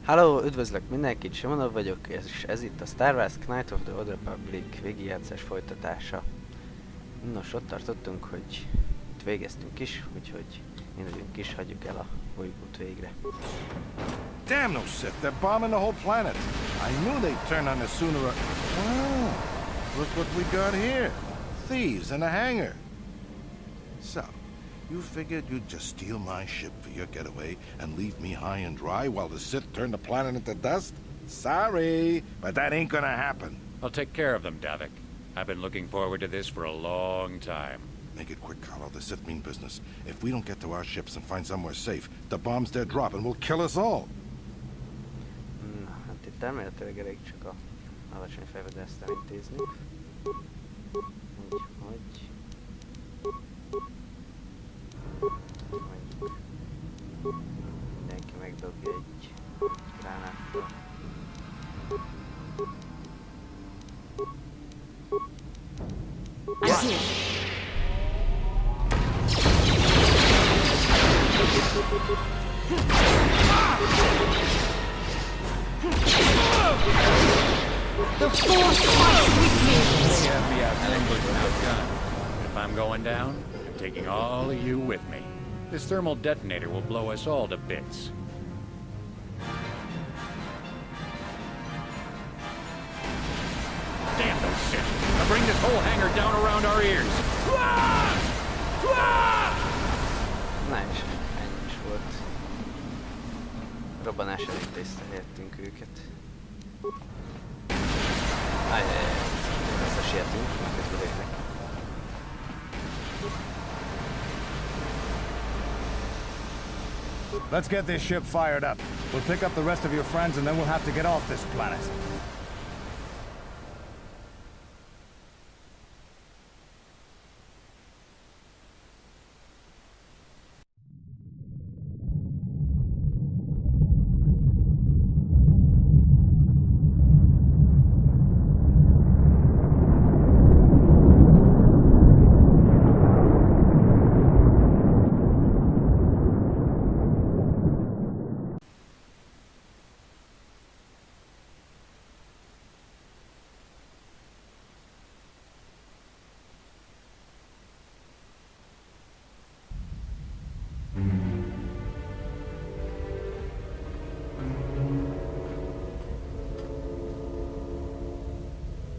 Halló, üdvözlök mindenkit, Simonov vagyok, és ez itt a Star Wars Knights of the Old Republic végigjátszás folytatása. Nos, ott tartottunk, hogy itt végeztünk is, úgyhogy induljunk is, hagyjuk el a bolygót végre. Damn those Sith, they're bombing the whole planet. I knew they'd turn on us sooner or... Oh, look what we got here. Thieves in a hangar. So, you figured you'd just steal my ship for your getaway and leave me high and dry while the Sith turn the planet into dust? Sorry, but that ain't gonna happen. I'll take care of them, Davik. I've been looking forward to this for a long time. Make it quick, Carlo. The Sith mean business. If we don't get to our ships and find somewhere safe, the bombs they're dropping will kill us all. Na, hát itt elméletileg elég csak a alacsony fejvadásztal intézni. Úgyhogy... mondjuk... mindenki megdobja egy gránáttal. The Force fights with me! They have me outnumbered and outgunned. If I'm going down, I'm taking all of you with me. This thermal detonator will blow us all to bits. Damn those shit! I'll bring this whole hangar down around our ears. Na és ennyi is volt. Robbanás előtt észrevettünk őket. Ajjajjaj, visszasietünk, miközben végnek. Let's get this ship fired up. We'll pick up the rest of your friends and then we'll have to get off this planet.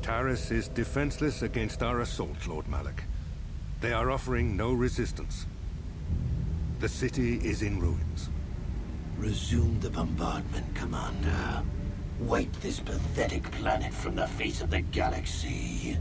Tarisi is defenseless against our assault, Lord Malak. They are offering no resistance. The city is in ruins. Resume the bombardment, Commander. Wipe this pathetic planet from the face of the galaxy.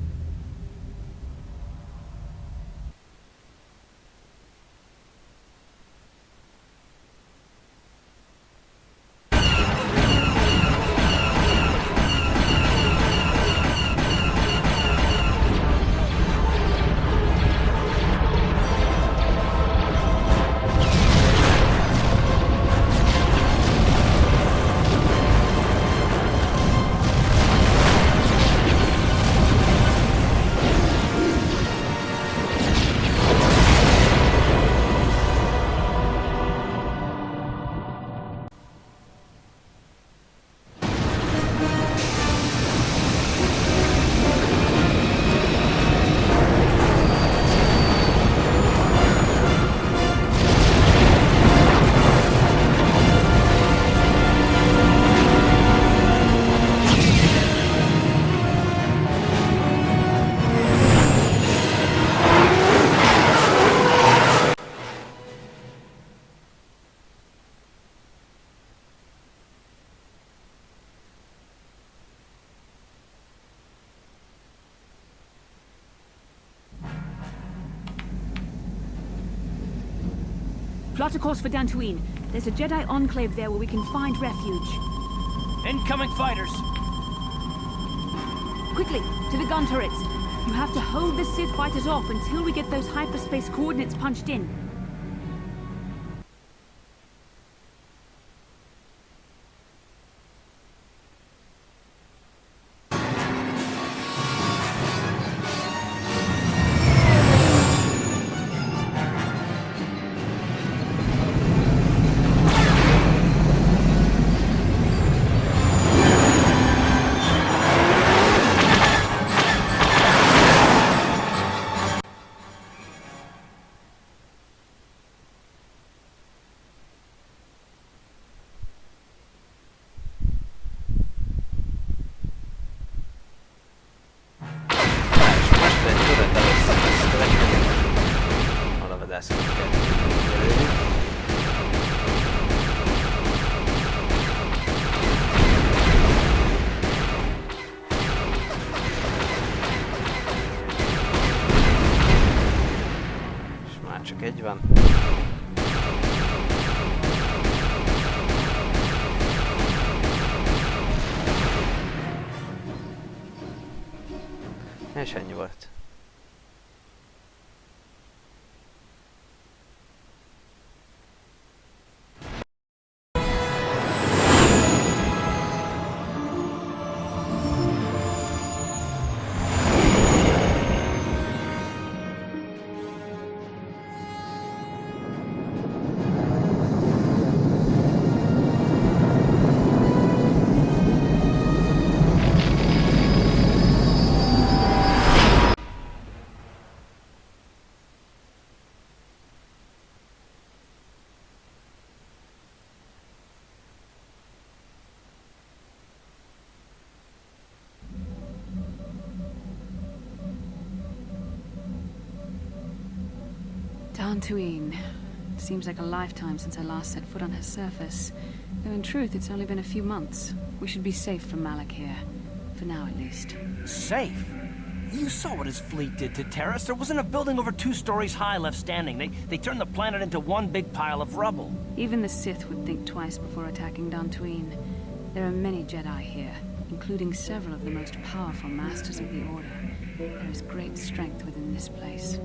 Plot a course for Dantooine. There's a Jedi enclave there where we can find refuge. Incoming fighters! Quickly, to the gun turrets. You have to hold the Sith fighters off until we get those hyperspace coordinates punched in. És ennyi volt. Dantooine. Seems like a lifetime since I last set foot on her surface. Though in truth, it's only been a few months. We should be safe from Malak here. For now, at least. Safe? You saw what his fleet did to Terrace. There wasn't a building over 2 stories high left standing. They turned the planet into one big pile of rubble. Even the Sith would think twice before attacking Dantooine. There are many Jedi here, including several of the most powerful masters of the Order. There is great strength within this place.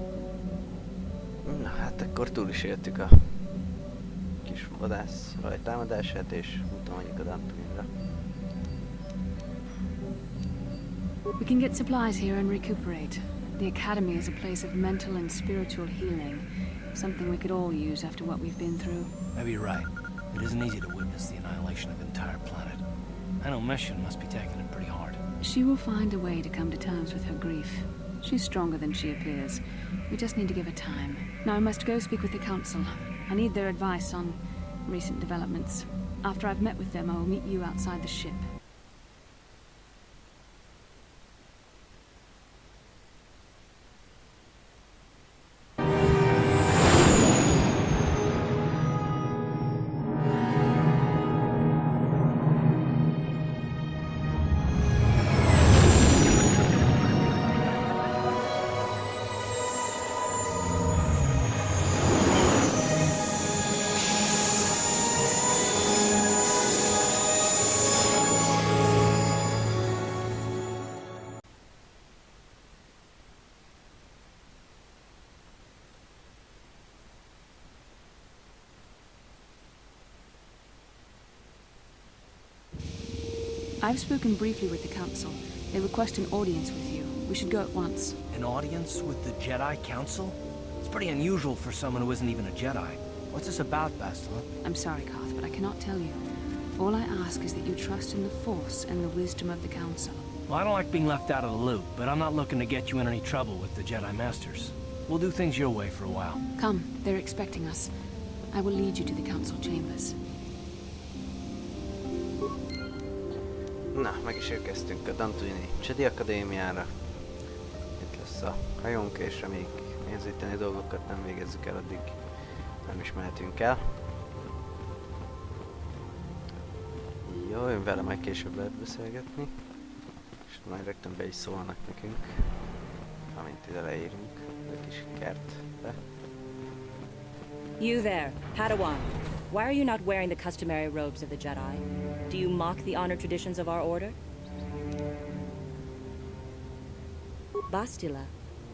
Na hát akkor túl is éltük a kis vadász rajtámadását, és úton vagyunk a Dantooine-ra. We can get supplies here and recuperate. The Academy is a place of mental and spiritual healing. Something we could all use after what we've been through. Maybe you're right. It isn't easy to witness the annihilation of an entire planet. I know Mission must be taking it pretty hard. She will find a way to come to terms with her grief. She's stronger than she appears. We just need to give her time. Now I must go speak with the Council. I need their advice on recent developments. After I've met with them, I will meet you outside the ship. I've spoken briefly with the Council. They request an audience with you. We should go at once. An audience with the Jedi Council? It's pretty unusual for someone who isn't even a Jedi. What's this about, Bastila? I'm sorry, Koth, but I cannot tell you. All I ask is that you trust in the Force and the wisdom of the Council. Well, I don't like being left out of the loop, but I'm not looking to get you in any trouble with the Jedi Masters. We'll do things your way for a while. Come, they're expecting us. I will lead you to the Council chambers. Na, meg is érkeztünk a Dantooine-i Jedi Akadémiára. Itt lesz a hajónk, és amíg nézőíteni dolgokat nem végezzük el, addig nem is mehetünk el. Jó, én vele majd később lehet beszélgetni. És majd rögtön be is szólnak nekünk, amint ide leérünk a kis kertbe. You there, Padawan. Why are you not wearing the customary robes of the Jedi? Do you mock the honor traditions of our order? Bastila.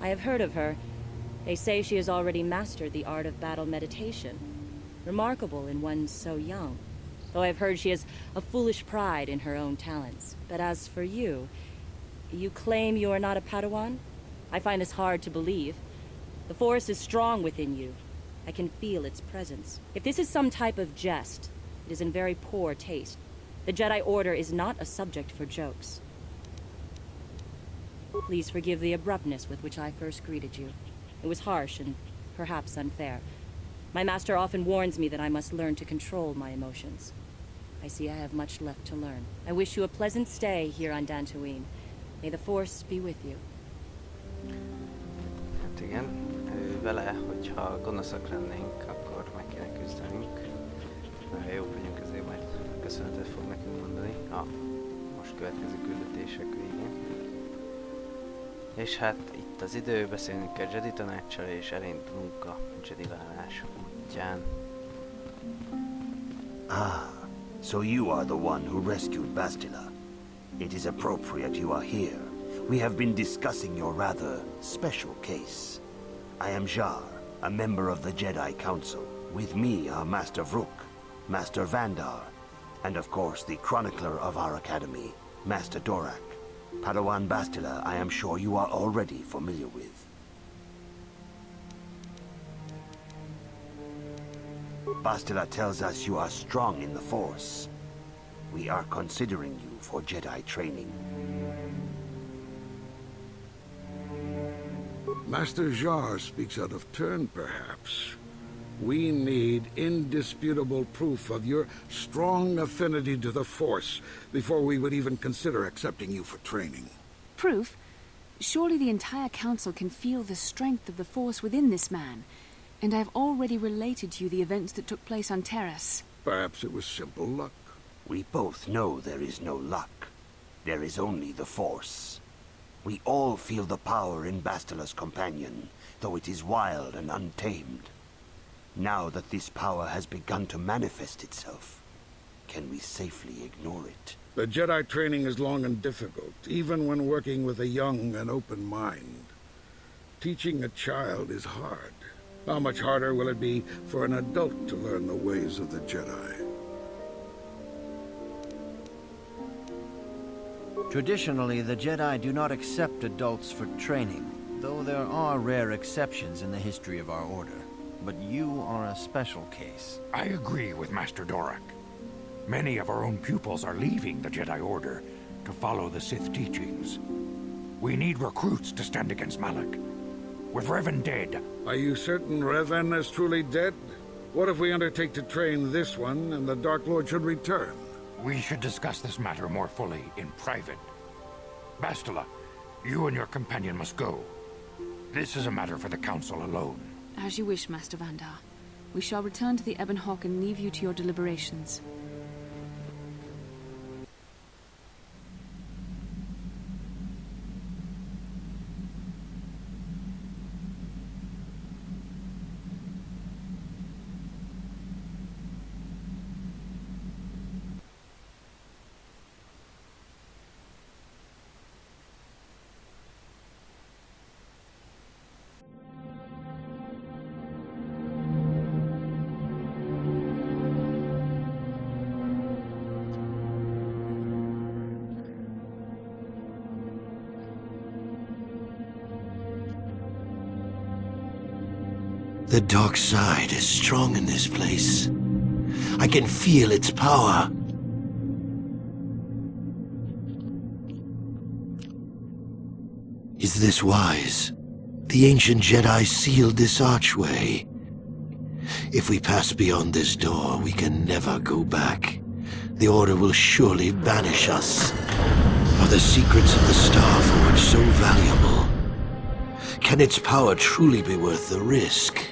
I have heard of her. They say she has already mastered the art of battle meditation. Remarkable in one so young. Though I've heard she has a foolish pride in her own talents. But as for you, you claim you are not a Padawan? I find this hard to believe. The Force is strong within you. I can feel its presence. If this is some type of jest, it is in very poor taste. The Jedi Order is not a subject for jokes. Please forgive the abruptness with which I first greeted you. It was harsh and perhaps unfair. My master often warns me that I must learn to control my emotions. I see I have much left to learn. I wish you a pleasant stay here on Dantooine. May the Force be with you. Hát igen, vele, hogyha gonoszak lennénk, akkor meg kéne küzdenünk. Nagyon jók vagyunk, ezért majd köszönetet fog nekünk mondani a most következő küldetések végén. És hát itt az idő, beszélnünk kell Jedi tanácssal, és elindulunk a Jedi válás útján. Ah, so you are the one who rescued Bastila. It is appropriate you are here. We have been discussing your rather special case. I am Jar, a member of the Jedi Council. With me are Master Vrook, Master Vandar, and of course the chronicler of our academy, Master Dorak. Padawan Bastila, I am sure you are already familiar with. Bastila tells us you are strong in the Force. We are considering you for Jedi training. Master Jar speaks out of turn, perhaps. We need indisputable proof of your strong affinity to the Force before we would even consider accepting you for training. Proof? Surely the entire council can feel the strength of the Force within this man. And I've already related to you the events that took place on Terrace. Perhaps it was simple luck. We both know there is no luck. There is only the Force. We all feel the power in Bastila's companion, though it is wild and untamed. Now that this power has begun to manifest itself, can we safely ignore it? The Jedi training is long and difficult, even when working with a young and open mind. Teaching a child is hard. How much harder will it be for an adult to learn the ways of the Jedi? Traditionally, the Jedi do not accept adults for training, though there are rare exceptions in the history of our order. But you are a special case. I agree with Master Dorak. Many of our own pupils are leaving the Jedi Order to follow the Sith teachings. We need recruits to stand against Malak. With Revan dead... Are you certain Revan is truly dead? What if we undertake to train this one and the Dark Lord should return? We should discuss this matter more fully in private. Bastila, you and your companion must go. This is a matter for the Council alone. As you wish, Master Vandar. We shall return to the Ebon Hawk and leave you to your deliberations. The dark side is strong in this place. I can feel its power. Is this wise? The ancient Jedi sealed this archway. If we pass beyond this door, we can never go back. The Order will surely banish us. Are the secrets of the Star Forge so valuable? Can its power truly be worth the risk?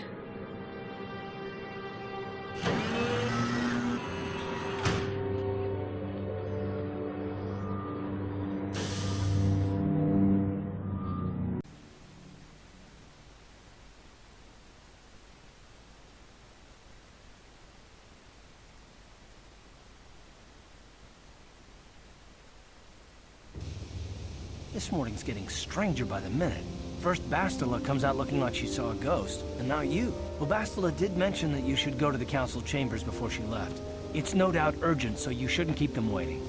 This morning's getting stranger by the minute. First Bastila comes out looking like she saw a ghost, and now you. Well, Bastila did mention that you should go to the council chambers before she left. It's no doubt urgent, so you shouldn't keep them waiting.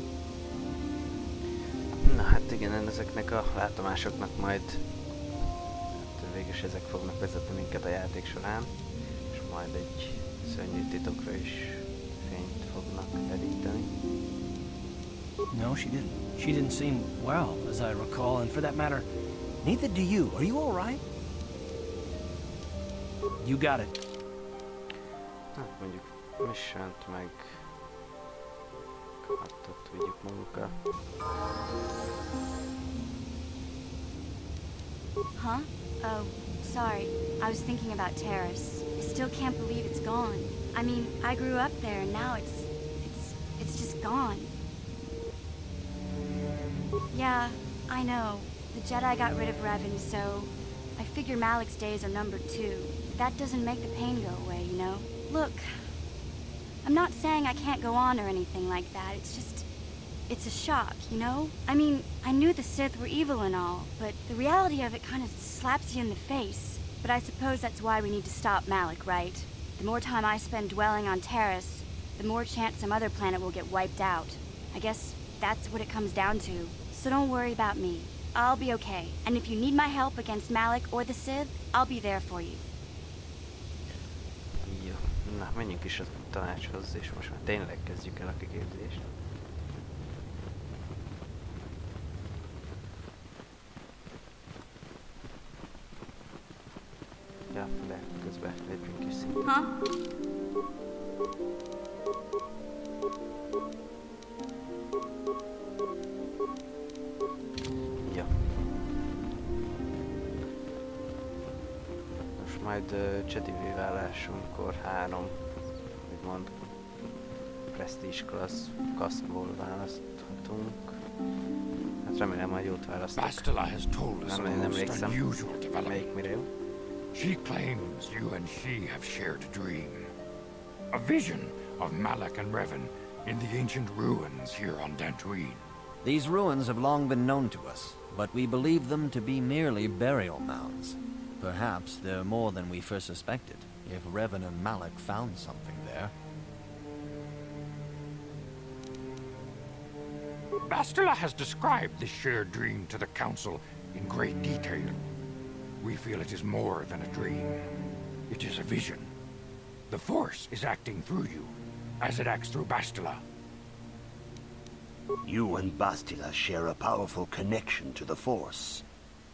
Na hát igen, ezeknek a látomásoknak majd végül is ezek fognak vezetni minket a játék során, és majd egy szörnyű titokra is fényt fognak deríteni. No, she didn't. She didn't seem well, as I recall, and for that matter, neither do you. Are you all right? You got it. Hát mondjuk Mission-t meg ott vigyük magunkkal. Huh? Oh, sorry. I was thinking about Terrace. I still can't believe it's gone. I mean, I grew up there and now it's just gone. Yeah, I know. The Jedi got rid of Revan, so I figure Malak's days are numbered too. But that doesn't make the pain go away, you know? Look, I'm not saying I can't go on or anything like that. it's a shock, you know? I mean, I knew the Sith were evil and all, but the reality of it kind of slaps you in the face. But I suppose that's why we need to stop Malak, right? The more time I spend dwelling on Taris, the more chance some other planet will get wiped out. I guess that's what it comes down to. So don't worry about me. I'll be okay. And if you need my help against Malak or the Sith, I'll be there for you. Jó, na menjünk is a tanácshoz, és most már tényleg kezdjük el a kiképzést. Ja, de közben lépjünk is szint. Ja. Most majd Jedivé vállásunkkor 3, úgymond prestige kasztból választhatunk. Hát remélem majd jót választok. Bastila has told us Nem of a most emlékszem, unusual development. melyik mire jó. She claims you and she have shared a dream. A vision of Malak and Revan in the ancient ruins here on Dantooine. These ruins have long been known to us, but we believe them to be merely burial mounds. Perhaps they're more than we first suspected, if Revan and Malak found something there. Bastila has described this shared dream to the Council in great detail. We feel it is more than a dream. It is a vision. The Force is acting through you, as it acts through Bastila. You and Bastila share a powerful connection to the Force,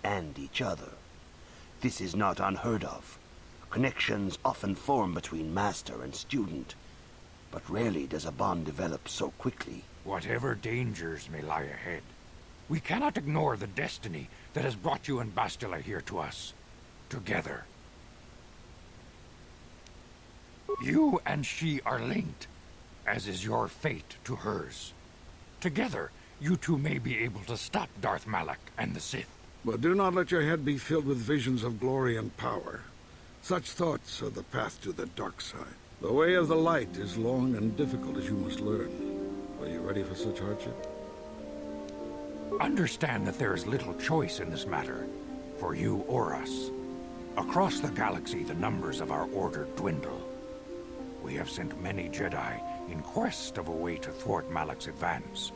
and each other. This is not unheard of. Connections often form between master and student, but rarely does a bond develop so quickly. Whatever dangers may lie ahead, we cannot ignore the destiny that has brought you and Bastila here to us, together. You and she are linked, as is your fate to hers. Together, you two may be able to stop Darth Malak and the Sith. But do not let your head be filled with visions of glory and power. Such thoughts are the path to the dark side. The way of the light is long and difficult, as you must learn. Are you ready for such hardship? Understand that there is little choice in this matter, for you or us. Across the galaxy, the numbers of our order dwindle. We have sent many Jedi in quest of a way to thwart Malak's advance.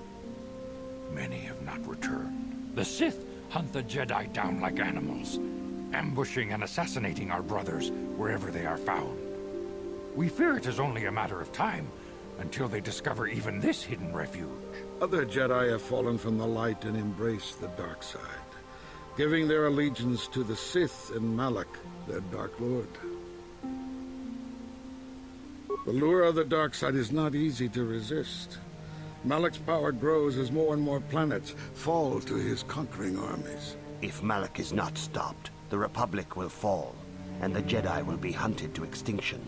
Many have not returned. The Sith hunt the Jedi down like animals, ambushing and assassinating our brothers wherever they are found. We fear it is only a matter of time until they discover even this hidden refuge. Other Jedi have fallen from the light and embraced the dark side, giving their allegiance to the Sith and Malak, their Dark Lord. The lure of the dark side is not easy to resist. Malak's power grows as more and more planets fall to his conquering armies. If Malak is not stopped, the Republic will fall, and the Jedi will be hunted to extinction.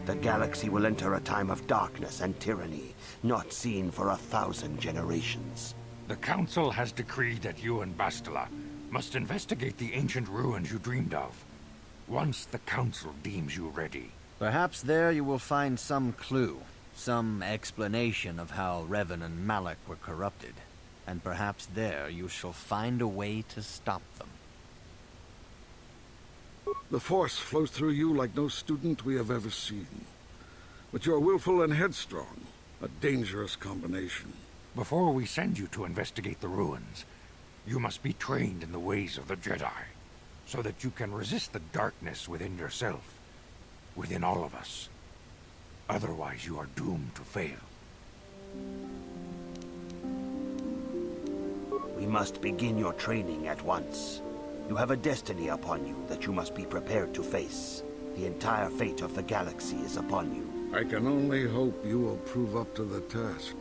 The galaxy will enter a time of darkness and tyranny, not seen for 1,000 generations. The Council has decreed that you and Bastila must investigate the ancient ruins you dreamed of, once the Council deems you ready. Perhaps there you will find some clue, some explanation of how Revan and Malak were corrupted. And perhaps there you shall find a way to stop them. The Force flows through you like no student we have ever seen. But you're willful and headstrong, a dangerous combination. Before we send you to investigate the ruins, you must be trained in the ways of the Jedi, so that you can resist the darkness within yourself, within all of us. Otherwise, you are doomed to fail. We must begin your training at once. You have a destiny upon you that you must be prepared to face. The entire fate of the galaxy is upon you. I can only hope you will prove up to the task.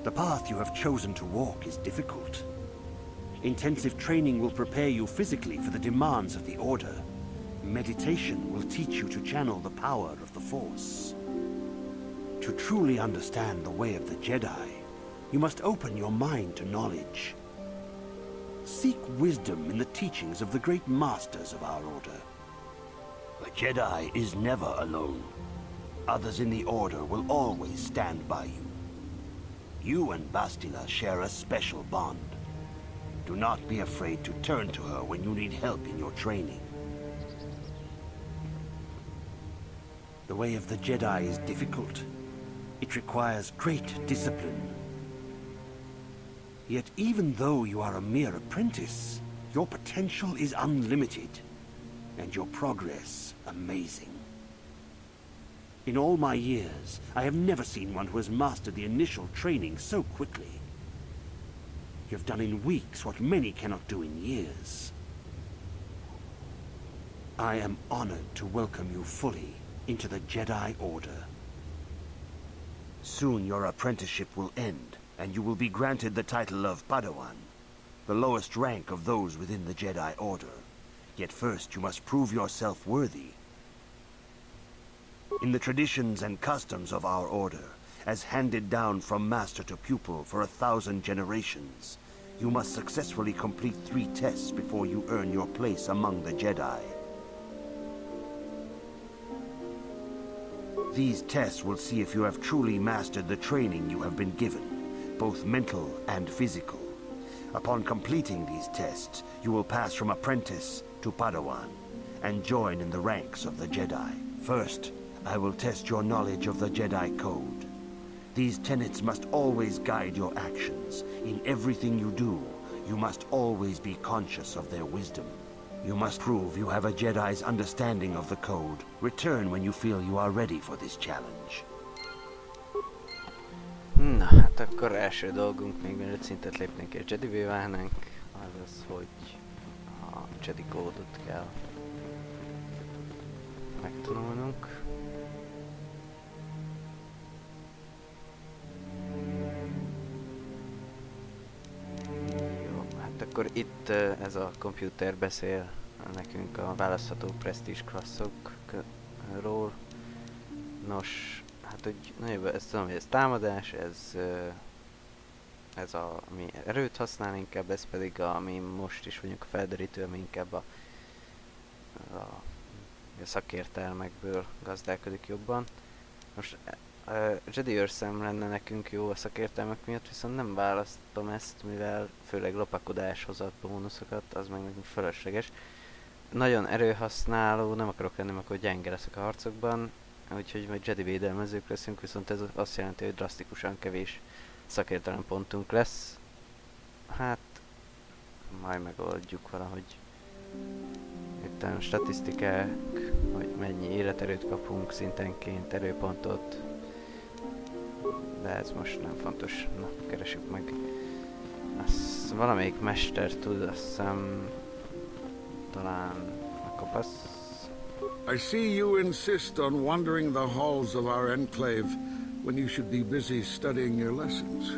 The path you have chosen to walk is difficult. Intensive training will prepare you physically for the demands of the Order. Meditation will teach you to channel the power of the Force. To truly understand the way of the Jedi, you must open your mind to knowledge. Seek wisdom in the teachings of the great masters of our Order. The Jedi is never alone. Others in the Order will always stand by you. You and Bastila share a special bond. Do not be afraid to turn to her when you need help in your training. The way of the Jedi is difficult. It requires great discipline. Yet even though you are a mere apprentice, your potential is unlimited, and your progress amazing. In all my years, I have never seen one who has mastered the initial training so quickly. You've done in weeks what many cannot do in years. I am honored to welcome you fully into the Jedi Order. Soon your apprenticeship will end, and you will be granted the title of Padawan, the lowest rank of those within the Jedi Order. Yet first you must prove yourself worthy. In the traditions and customs of our order, as handed down from master to pupil for 1,000 generations, you must successfully complete 3 tests before you earn your place among the Jedi. These tests will see if you have truly mastered the training you have been given, both mental and physical. Upon completing these tests, you will pass from apprentice to Padawan, and join in the ranks of the Jedi. First, I will test your knowledge of the Jedi Code. These tenets must always guide your actions. In everything you do, you must always be conscious of their wisdom. You must prove you have a Jedi's understanding of the Code. Return when you feel you are ready for this challenge. Na, hát akkor első dolgunk, még mielőtt szintet lépnénk és Jedivé válnánk, az az, hogy a Jedi kódot kell megtanulnunk. Jó, hát akkor itt ez a komputer beszél nekünk a választható presztízs klasszokról. Nos, hát hogy nagyjából ezt tudom, hogy ez támadás, ez ami erőt használ inkább, ez pedig ami most is vagyunk a felderítő, ami inkább a szakértelmekből gazdálkodik jobban. Most Jedi őrszem lenne nekünk jó a szakértelmek miatt, viszont nem választom ezt, mivel főleg lopakodáshoz ad bónuszokat, az meg nekünk fölösleges. Nagyon erőhasználó, nem akarok lenni, akkor gyenge leszek a harcokban, úgyhogy majd Jedi védelmezők leszünk, viszont ez azt jelenti, hogy drasztikusan kevés szakértelem pontunk lesz. Hát, majd megoldjuk valahogy. Itt a statisztikák, hogy mennyi életerőt kapunk szintenként, erőpontot. De ez most nem fontos. Na, keresjük meg. Azt valamelyik mester tud, azt hiszem, talán a kopasz. I see you insist on wandering the halls of our enclave when you should be busy studying your lessons.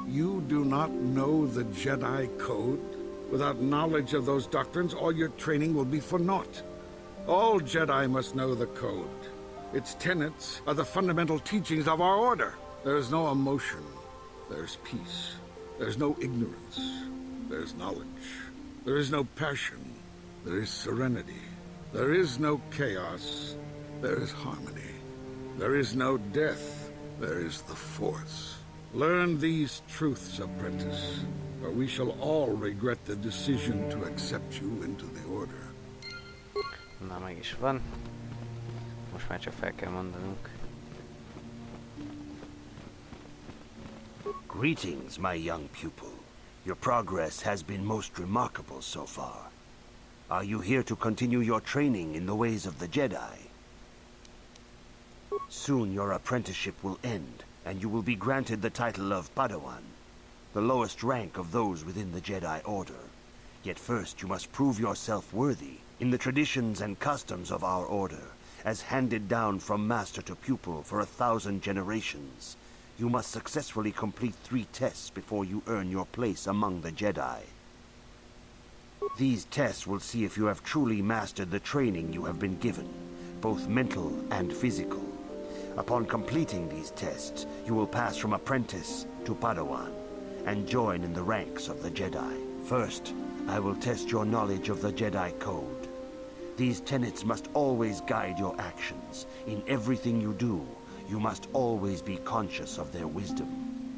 You do not know the Jedi Code? Without knowledge of those doctrines, all your training will be for naught. All Jedi must know the Code. Its tenets are the fundamental teachings of our order. There is no emotion. There's peace. There's no ignorance. There's knowledge. There is no passion. There is serenity. There is no chaos. There is harmony. There is no death. There is the Force. Learn these truths, apprentice, or we shall all regret the decision to accept you into the Order. Na, meg is van. Most már csak fel kell mondanunk. Greetings, my young pupil. Your progress has been most remarkable so far. Are you here to continue your training in the ways of the Jedi? Soon your apprenticeship will end, and you will be granted the title of Padawan, the lowest rank of those within the Jedi Order. Yet first you must prove yourself worthy. In the traditions and customs of our order, as handed down from master to pupil for 1,000 generations, you must successfully complete 3 tests before you earn your place among the Jedi. These tests will see if you have truly mastered the training you have been given, both mental and physical. Upon completing these tests, you will pass from apprentice to Padawan, and join in the ranks of the Jedi. First, I will test your knowledge of the Jedi Code. These tenets must always guide your actions. In everything you do, you must always be conscious of their wisdom.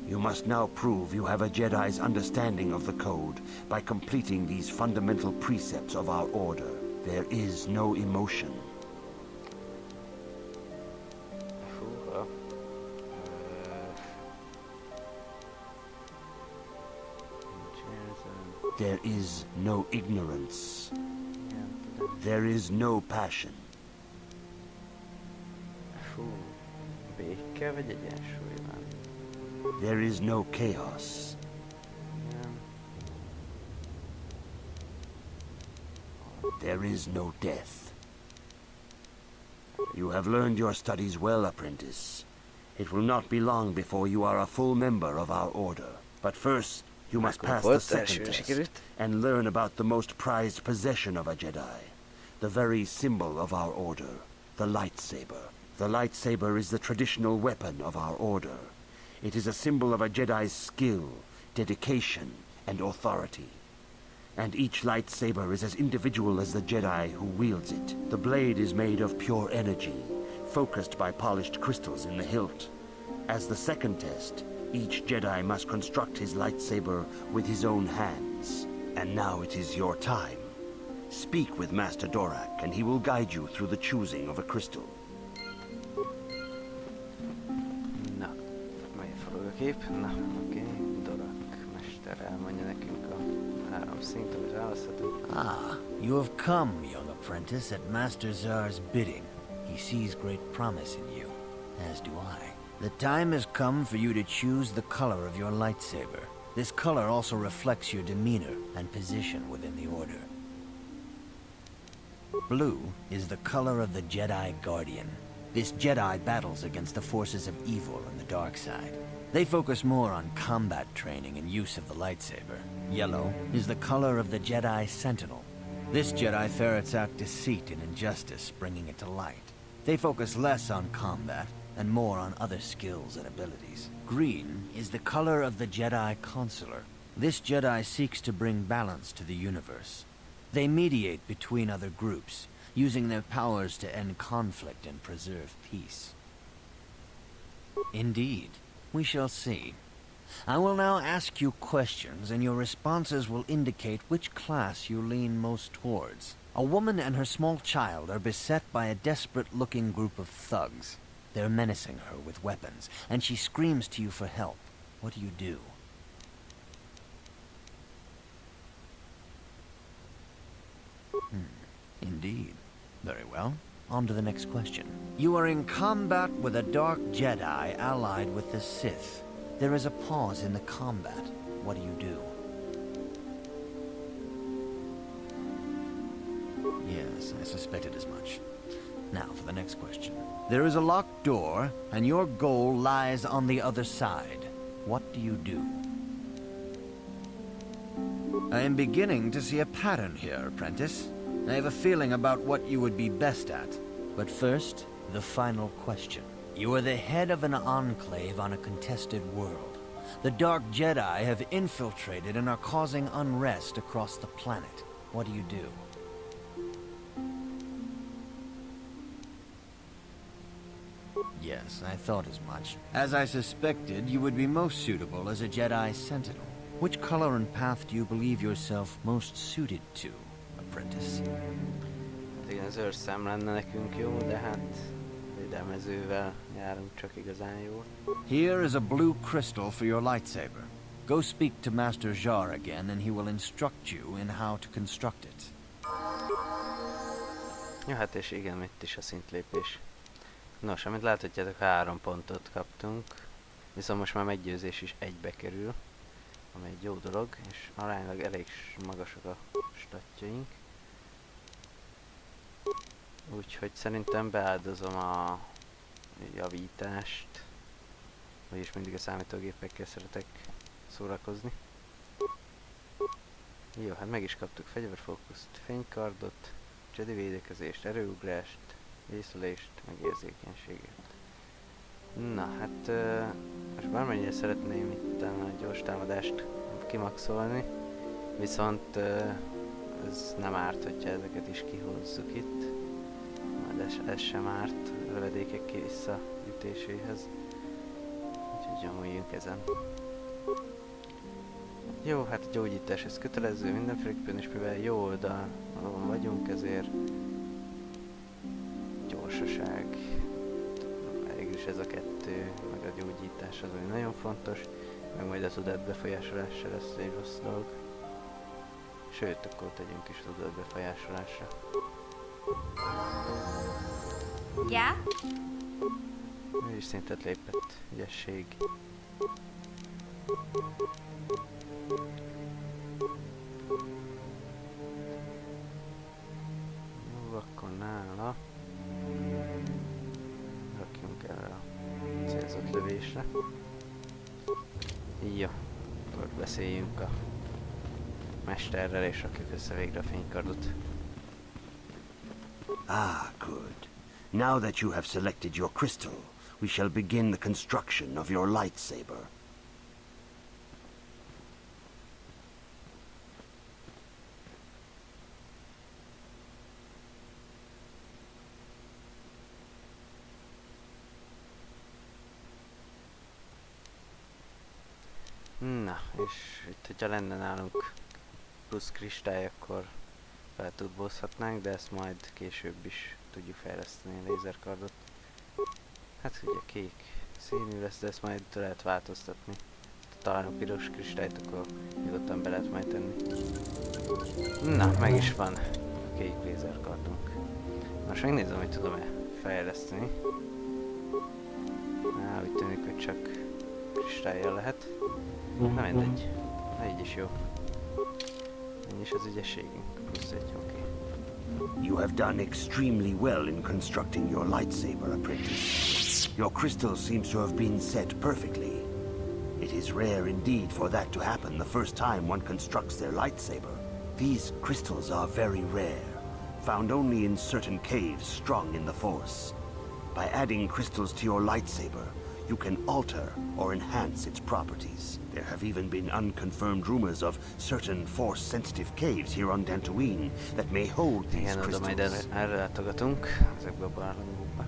You must now prove you have a Jedi's understanding of the code by completing these fundamental precepts of our order. There is no emotion. Húha. There is no ignorance. There is no passion. Fú. Béke vagy egyensúly van? There is no chaos. There is no death. You have learned your studies well, apprentice. It will not be long before you are a full member of our order. But first, you must pass the second test and learn about the most prized possession of a Jedi. The very symbol of our order, the lightsaber. The lightsaber is the traditional weapon of our order. It is a symbol of a Jedi's skill, dedication, and authority. And each lightsaber is as individual as the Jedi who wields it. The blade is made of pure energy, focused by polished crystals in the hilt. As the second test, each Jedi must construct his lightsaber with his own hands. And now it is your time. Speak with Master Dorak, and he will guide you through the choosing of a crystal. Na, mely forog a kép? Na, oké. Dorak mester elmondja nekünk a 3 szint, amit választhatunk. Ah, you have come, young apprentice, at Master Zar's bidding. He sees great promise in you, as do I. The time has come for you to choose the color of your lightsaber. This color also reflects your demeanor and position within the Order. Blue is the color of the Jedi Guardian. This Jedi battles against the forces of evil and the dark side. They focus more on combat training and use of the lightsaber. Yellow is the color of the Jedi Sentinel. This Jedi ferrets out deceit and injustice, bringing it to light. They focus less on combat and more on other skills and abilities. Green is the color of the Jedi Consular. This Jedi seeks to bring balance to the universe. They mediate between other groups, using their powers to end conflict and preserve peace. Indeed, we shall see. I will now ask you questions, and your responses will indicate which class you lean most towards. A woman and her small child are beset by a desperate-looking group of thugs. They're menacing her with weapons, and she screams to you for help. What do you do? Indeed. Very well. On to the next question. You are in combat with a dark Jedi allied with the Sith. There is a pause in the combat. What do you do? Yes, I suspected as much. Now for the next question. There is a locked door, and your goal lies on the other side. What do you do? I am beginning to see a pattern here, apprentice. I have a feeling about what you would be best at. But first, the final question. You are the head of an enclave on a contested world. The Dark Jedi have infiltrated and are causing unrest across the planet. What do you do? Yes, I thought as much. As I suspected, you would be most suitable as a Jedi Sentinel. Which color and path do you believe yourself most suited to, apprentice? Hát igen, az őrszám lenne nekünk jó, de hát védelmezővel járunk csak igazán jól. Here is a blue crystal for your lightsaber. Go speak to Master Jar again, and he will instruct you in how to construct it. Ja, hát és igen, itt is a szintlépés. Nos, amit láthatjátok, 3 pontot kaptunk, viszont most már meggyőzés is 1-be kerül, ami egy jó dolog, és aránylag elég magasak a statjaink. Úgyhogy szerintem beáldozom a javítást, vagyis mindig a számítógépekkel szeretek szórakozni. Jó, hát meg is kaptuk fegyverfókuszt, fénykardot, Jedi védekezést, erőugrást, észlelést, meg érzékenységet. Na hát, most bármennyire szeretném itt a gyors támadást kimaxolni, viszont ez nem árt, hogyha ezeket is kihozzuk itt. Majd ez sem árt, a lövedékek visszajutnak építéséhez. Úgyhogy nyomuljunk ezen. Jó, hát a gyógyítás ez kötelező mindenféleképpen, és mivel jó oldalon vagyunk, ezért gyorsaság, végülis ez a kettő, meg a gyógyítás az, ami nagyon fontos, meg majd a tudat befolyásolása lesz egy rossz dolog. Sőt, akkor tegyünk is tudat befolyásolásra. Yeah? Ő is szintet lépett, ügyesség. Jó, akkor nála rakjunk erre a célzott lövésre. Jó, akkor beszéljünk a mesterrel és rakjuk össze végre a fénykardot. Ah, good. Now that you have selected your crystal, we shall begin the construction of your lightsaber. Na, és itt, hogyha lenne nálunk plusz kristály, akkor feltudbózhatnánk, de ezt majd később is tudjuk fejleszteni a lézerkardot. Hát ugye kék színű lesz, de ezt majd lehet változtatni. Ha találunk piros kristályt, akkor nyugodtan be lehet majd tenni. Na, meg is van a kék lézerkardunk. Most megnézem, hogy tudom-e fejleszteni. Úgy tűnik, hogy csak kristállyal lehet. Na mindegy, na így is jó. Ennyi is az ügyességünk, plusz egy, oké. You have done extremely well in constructing your lightsaber, apprentice. Your crystal seems to have been set perfectly. It is rare indeed for that to happen the first time one constructs their lightsaber. These crystals are very rare, found only in certain caves strong in the Force. By adding crystals to your lightsaber, you can alter or enhance its properties. There have even been unconfirmed rumors of certain Force-sensitive caves here on Dantooine that may hold these igen, crystals. oda majd erre látogatunk, ezekbe a barlangokba.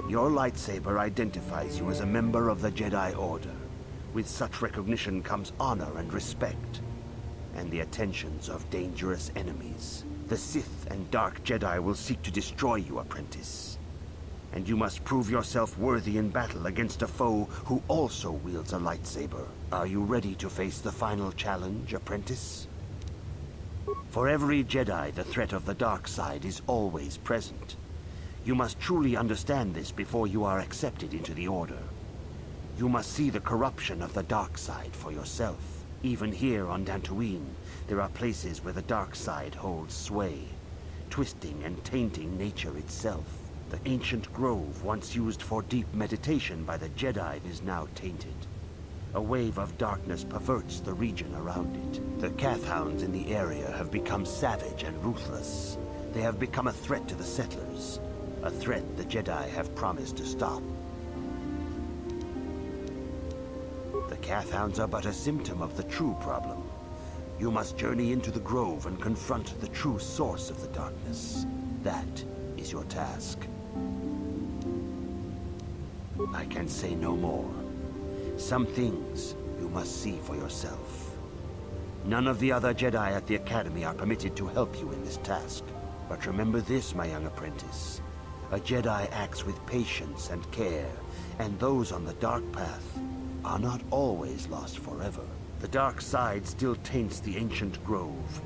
Your lightsaber identifies you as a member of the Jedi Order. With such recognition comes honor and respect, and the attentions of dangerous enemies. The Sith and Dark Jedi will seek to destroy you, apprentice. And you must prove yourself worthy in battle against a foe who also wields a lightsaber. Are you ready to face the final challenge, apprentice? For every Jedi, the threat of the dark side is always present. You must truly understand this before you are accepted into the Order. You must see the corruption of the dark side for yourself. Even here on Dantooine, there are places where the dark side holds sway, twisting and tainting nature itself. The ancient grove once used for deep meditation by the Jedi is now tainted. A wave of darkness perverts the region around it. The Kathhounds in the area have become savage and ruthless. They have become a threat to the settlers, a threat the Jedi have promised to stop. The Kathhounds are but a symptom of the true problem. You must journey into the grove and confront the true source of the darkness. That is your task. I can say no more. Some things you must see for yourself. None of the other Jedi at the Academy are permitted to help you in this task. But remember this, my young apprentice. A Jedi acts with patience and care, and those on the dark path are not always lost forever. The dark side still taints the ancient grove.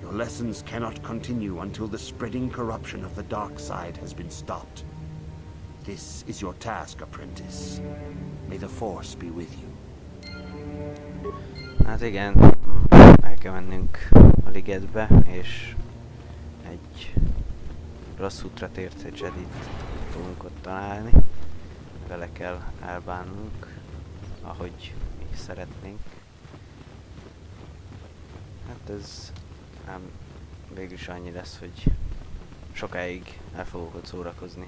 Your lessons cannot continue until the spreading corruption of the dark side has been stopped. This is your task, apprentice. May the Force be with you. Hát igen, el kell mennünk a ligetbe, és egy rossz útra tért egy Jedit fogunk ott találni. Vele kell elbánnunk, ahogy mi szeretnénk. Hát ez ám végülis annyi lesz, hogy sokáig el fogok ott szórakozni.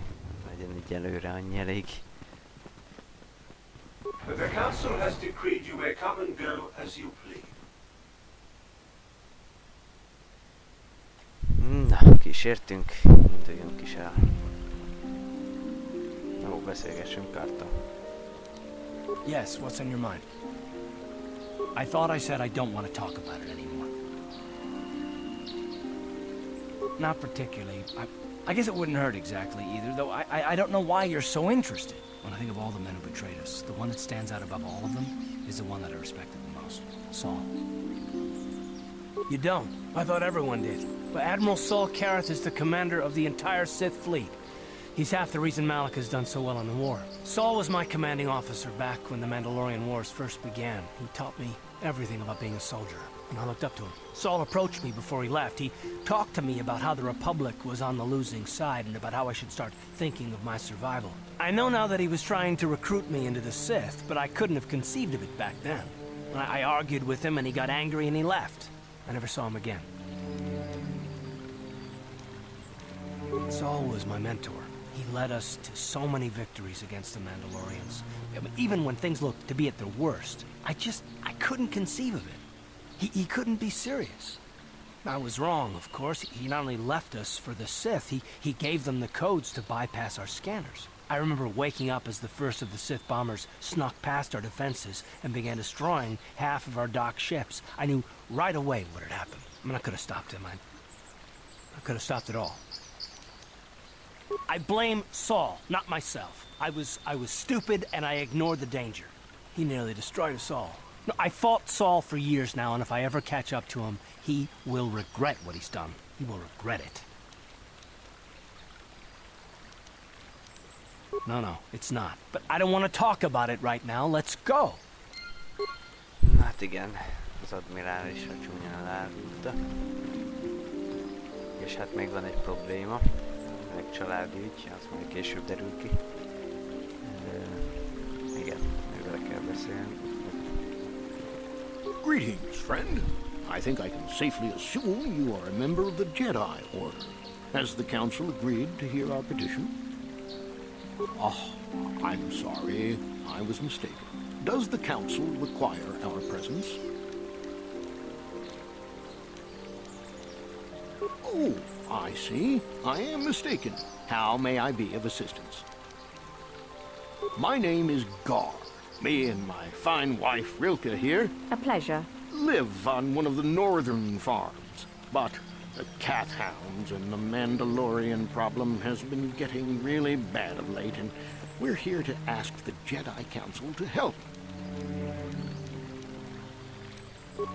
Legyen így előre annyi elég. The Council has decreed you may come and go as you please. Na, kísértünk, induljunk is el. Ó, beszélgessünk, Karta. Yes, what's on your mind? I thought I said I don't want to talk about it anymore. Not particularly. I guess it wouldn't hurt exactly either, though I don't know why you're so interested. When I think of all the men who betrayed us, the one that stands out above all of them is the one that I respected the most. Saul. You don't? I thought everyone did. But Admiral Saul Karath is the commander of the entire Sith fleet. He's half the reason Malak has done so well in the war. Saul was my commanding officer back when the Mandalorian Wars first began. He taught me everything about being a soldier, and I looked up to him. Saul approached me before he left. He talked to me about how the Republic was on the losing side and about how I should start thinking of my survival. I know now that he was trying to recruit me into the Sith, but I couldn't have conceived of it back then. I argued with him and he got angry and he left. I never saw him again. Saul was my mentor. He led us to so many victories against the Mandalorians. I mean, even when things looked to be at their worst, I couldn't conceive of it. He couldn't be serious. I was wrong, of course. He not only left us for the Sith, he gave them the codes to bypass our scanners. I remember waking up as the first of the Sith bombers snuck past our defenses and began destroying half of our docked ships. I knew right away what had happened. I mean, I could have stopped him. I could have stopped it all. I blame Saul, not myself. I was stupid and I ignored the danger. He nearly destroyed us all. No, I fought Saul for years now, and if I ever catch up to him, he will regret what he's done. He will regret it. No, it's not. But I don't want to talk about it right now. Let's go. Hát igen, az admirálisra csúnyán elárulta. És hát még van egy probléma. Meg családi ügy, az majd később derül ki. Igen, ővele kell beszélni. Greetings, friend. I think I can safely assume you are a member of the Jedi Order. Has the Council agreed to hear our petition? Oh, I'm sorry. I was mistaken. Does the Council require our presence? Oh, I see. I am mistaken. How may I be of assistance? My name is Gar. Me and my fine wife, Rilke, here... A pleasure. ...live on one of the northern farms. But the cat hounds and the Mandalorian problem has been getting really bad of late, and we're here to ask the Jedi Council to help.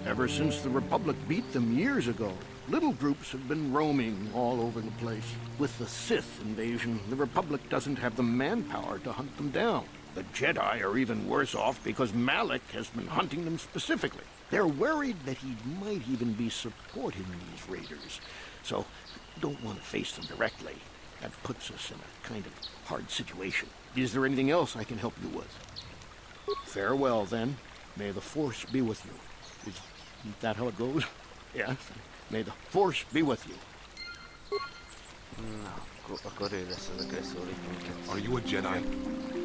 Ever since the Republic beat them years ago, little groups have been roaming all over the place. With the Sith invasion, the Republic doesn't have the manpower to hunt them down. The Jedi are even worse off because Malak has been hunting them specifically. They're worried that he might even be supporting these raiders, so don't want to face them directly. That puts us in a kind of hard situation. Is there anything else I can help you with? Farewell, then. May the Force be with you. Isn't that how it goes? Yes. May the Force be with you. Are you a Jedi?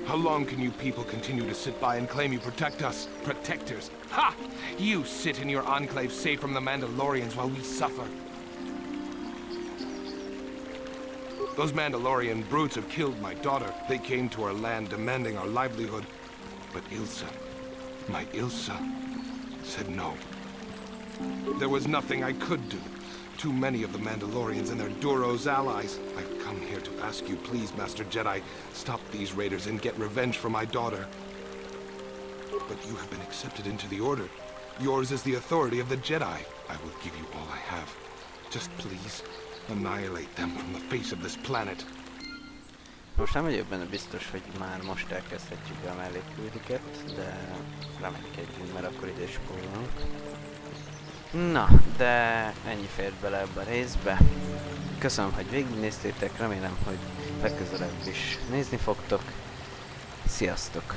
How long can you people continue to sit by and claim you protect us? Protectors? Ha! You sit in your enclave safe from the Mandalorians while we suffer. Those Mandalorian brutes have killed my daughter. They came to our land demanding our livelihood. But Ilsa, my Ilsa, said no. There was nothing I could do. Too many of the Mandalorians and their Duro's allies. I've come here to ask you, please, Master Jedi, stop these raiders and get revenge for my daughter. But you have been accepted into the Order. Yours is the authority of the Jedi. I will give you all I have. Just please, annihilate them from the face of this planet. Most nem vagyok benne biztos, hogy már most elkezdhetjük be a mellékküldiket, de reménykedjünk, mert akkor ide is spórolunk. Na, de ennyi fért bele ebbe a részbe. Köszönöm, hogy végignéztétek, remélem, hogy legközelebb is nézni fogtok. Sziasztok!